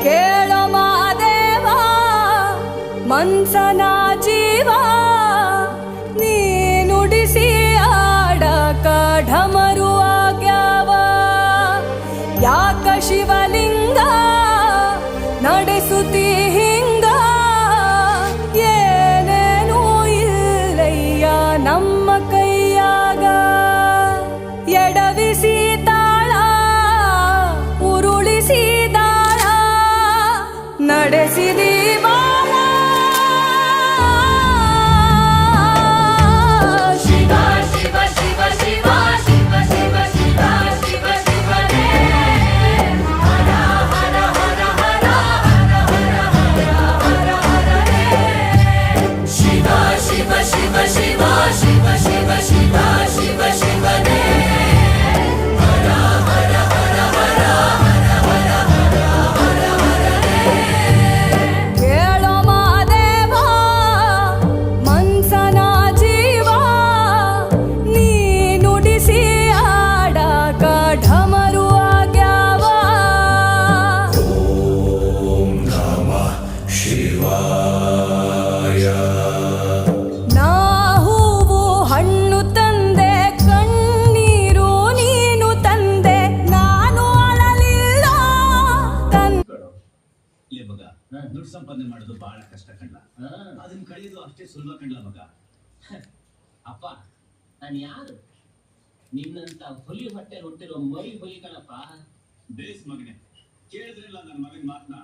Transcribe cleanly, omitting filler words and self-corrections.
ಕೇಳೋ ಮಾದೇವ ಮನ್ಸನ ಜೀವ ನೀ ನುಡಿಸಿ ಆಡಕ ಢಮರು ಆಗ್ಯಾವ ಯಾಕ ಶಿವಲಿಂಗ ನಡೆಸುತ್ತಿ ಹಿಂಗ ಏನೇನೂ ಇಲ್ಲಯ್ಯ ನಮ್ಮ ಕೈಯಾಗ ಎಡವಿಸಿ ತಾಳ ಉರುಳಿಸಿ ದಾಳ ನಡೆಸಿದಿ ದುಡ್ಡು ಸಂಪಾದನೆ ಮಾಡೋದು ಬಹಳ ಕಷ್ಟ ಕಣ್ಣ. ಅದನ್ನ ಕಳೆಯೋದು ಅಷ್ಟೇ ಸುಲಭ ಕಣ್ಲ ಮಗ. ಅಪ್ಪ ನಾನು ಯಾರು? ನಿನ್ನಂತ ಹುಲಿ ಹೊಟ್ಟೆ ಹುಟ್ಟಿರೋ ಮರಿ ಹುಲಿ ಕಣಪ್ಪ. ಬೇಸ್ ಮಗನೇ, ಕೇಳಿದ್ರಲ್ಲ ನನ್ನ ಮಗನ ಮಾತನ್ನ.